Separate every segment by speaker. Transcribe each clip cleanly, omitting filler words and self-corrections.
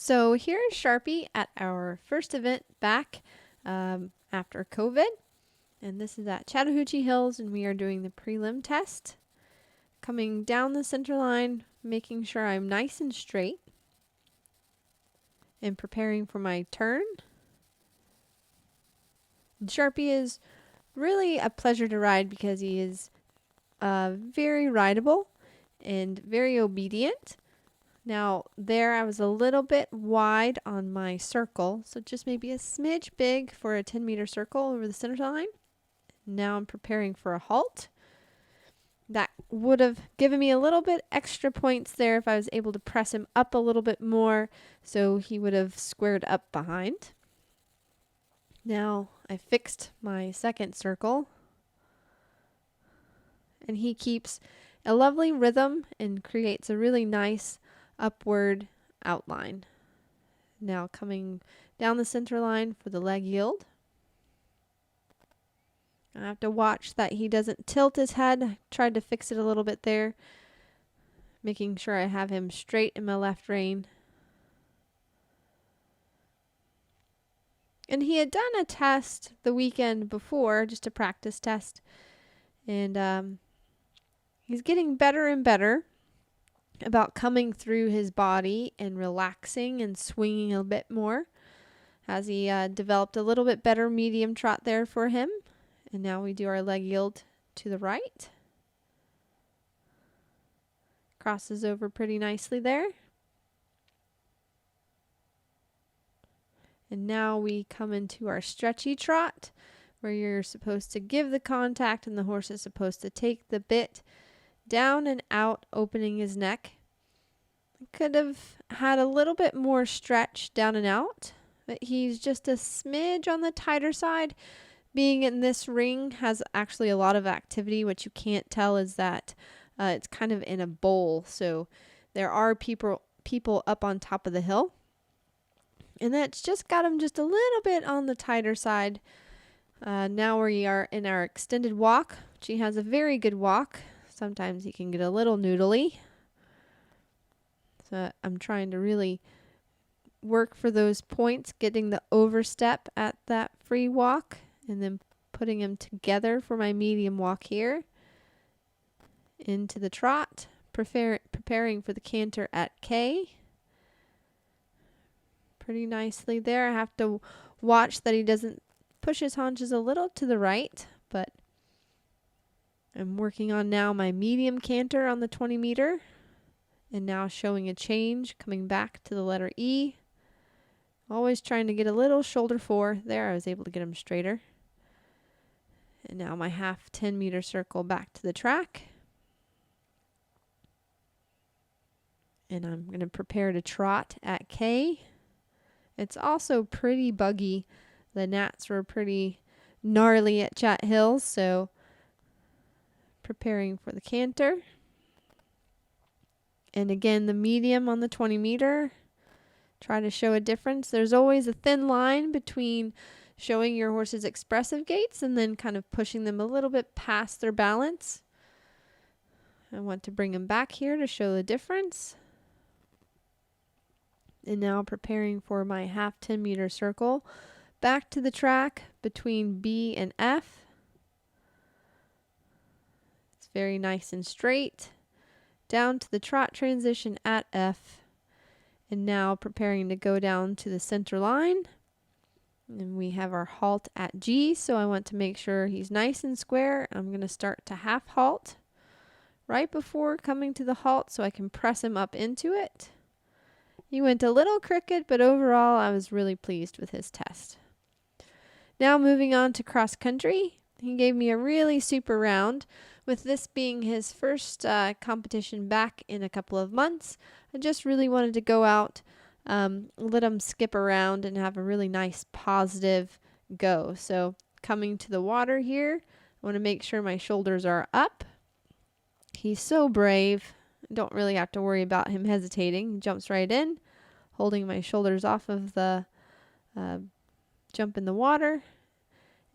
Speaker 1: So here is Sharpie at our first event back after COVID. And this is at Chattahoochee Hills, and we are doing the prelim test. Coming down the center line, making sure I'm nice and straight, and preparing for my turn. Sharpie is really a pleasure to ride because he is very rideable and very obedient. Now there I was a little bit wide on my circle, so just maybe a smidge big for a 10-meter circle over the center line. Now I'm preparing for a halt. That would have given me a little bit extra points there if I was able to press him up a little bit more, so he would have squared up behind. Now I fixed my second circle, and he keeps a lovely rhythm and creates a really nice upward outline. Now coming down the center line for the leg yield. I have to watch that he doesn't tilt his head. I tried to fix it a little bit there, making sure I have him straight in my left rein. And he had done a test the weekend before, just a practice test, and he's getting better and better about coming through his body and relaxing and swinging a bit more as he developed a little bit better medium trot there for him. And now we do our leg yield to the right. Crosses over pretty nicely there. And now we come into our stretchy trot, where you're supposed to give the contact and the horse is supposed to take the bit down and out, opening his neck. Could have had a little bit more stretch down and out, but he's just a smidge on the tighter side. Being in this ring has actually a lot of activity. What you can't tell is that it's kind of in a bowl, so there are people up on top of the hill, and that's just got him just a little bit on the tighter side. Now we are in our extended walk. She has a very good walk. Sometimes he can get a little noodly. So I'm trying to really work for those points, getting the overstep at that free walk, and then putting them together for my medium walk here. Into the trot, preparing for the canter at K. Pretty nicely there. I have to watch that he doesn't push his haunches a little to the right, but I'm working on now my medium canter on the 20-meter. And now showing a change, coming back to the letter E. Always trying to get a little shoulder 4. There, I was able to get him straighter. And now my half 10-meter circle back to the track. And I'm going to prepare to trot at K. It's also pretty buggy. The gnats were pretty gnarly at Chat Hills, so preparing for the canter. And again, the medium on the 20-meter. Try to show a difference. There's always a thin line between showing your horse's expressive gaits and then kind of pushing them a little bit past their balance. I want to bring them back here to show the difference. And now preparing for my half 10-meter circle. Back to the track between B and F. It's very nice and straight. Down to the trot transition at F, and now preparing to go down to the center line, and we have our halt at G, so I want to make sure he's nice and square. I'm going to start to half halt right before coming to the halt so I can press him up into it. He went a little crooked, but overall I was really pleased with his test. Now moving on to cross country. He gave me a really super round. With this being his first competition back in a couple of months, I just really wanted to go out, let him skip around and have a really nice positive go. So coming to the water here, I want to make sure my shoulders are up. He's so brave. I don't really have to worry about him hesitating. He jumps right in, holding my shoulders off of the jump in the water.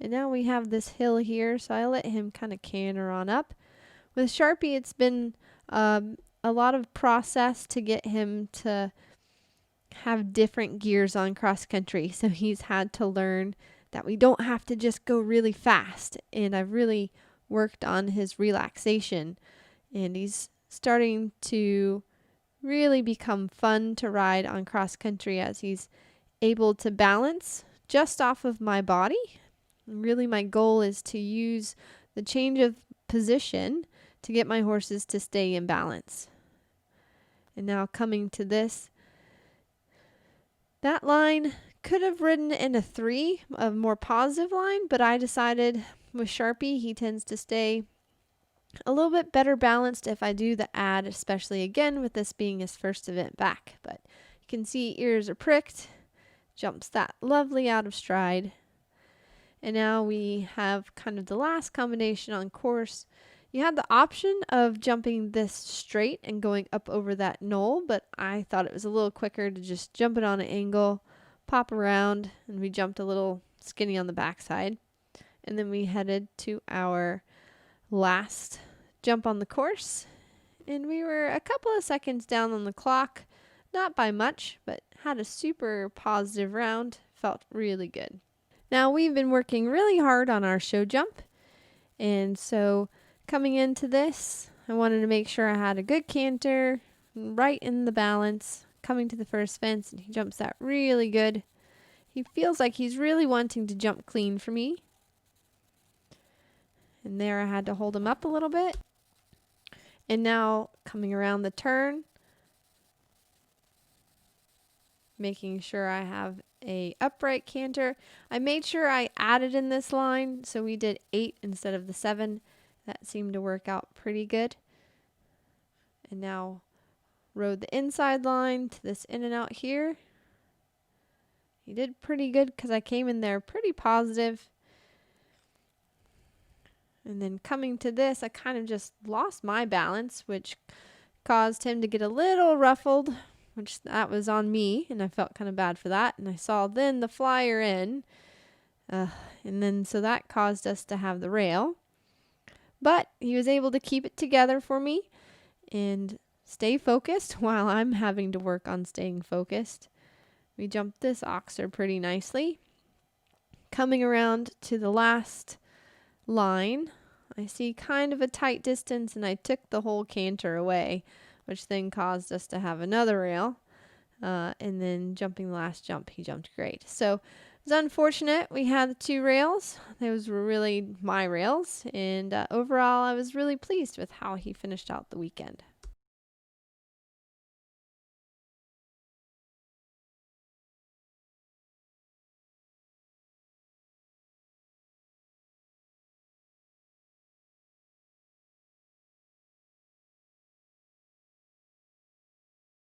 Speaker 1: And now we have this hill here, so I let him kind of canter on up. With Sharpie, it's been a lot of process to get him to have different gears on cross country, so he's had to learn that we don't have to just go really fast. And I've really worked on his relaxation, and he's starting to really become fun to ride on cross country as he's able to balance just off of my body. And really, my goal is to use the change of position to get my horses to stay in balance. And now coming to this, that line could have ridden in a 3, a more positive line, but I decided with Sharpie, he tends to stay a little bit better balanced if I do the add, especially again with this being his first event back. But you can see ears are pricked, jumps that lovely out of stride. And now we have kind of the last combination on course. You had the option of jumping this straight and going up over that knoll, but I thought it was a little quicker to just jump it on an angle, pop around, and we jumped a little skinny on the backside. And then we headed to our last jump on the course, and we were a couple of seconds down on the clock, not by much, but had a super positive round. Felt really good. Now we've been working really hard on our show jump, and so coming into this, I wanted to make sure I had a good canter, right in the balance, coming to the first fence, and he jumps that really good. He feels like he's really wanting to jump clean for me. And there I had to hold him up a little bit. And now coming around the turn, making sure I have a upright canter. I made sure I added in this line, so we did 8 instead of the 7. That seemed to work out pretty good. And now rode the inside line to this in and out here. He did pretty good because I came in there pretty positive. And then coming to this, I kind of just lost my balance, which caused him to get a little ruffled, which that was on me, and I felt kind of bad for that. And I saw then the flyer in, and then so that caused us to have the rail. But he was able to keep it together for me and stay focused while I'm having to work on staying focused. We jumped this oxer pretty nicely. Coming around to the last line, I see kind of a tight distance, and I took the whole canter away, which then caused us to have another rail. And then jumping the last jump, he jumped great. So it was unfortunate we had the 2 rails. Those were really my rails, and overall I was really pleased with how he finished out the weekend.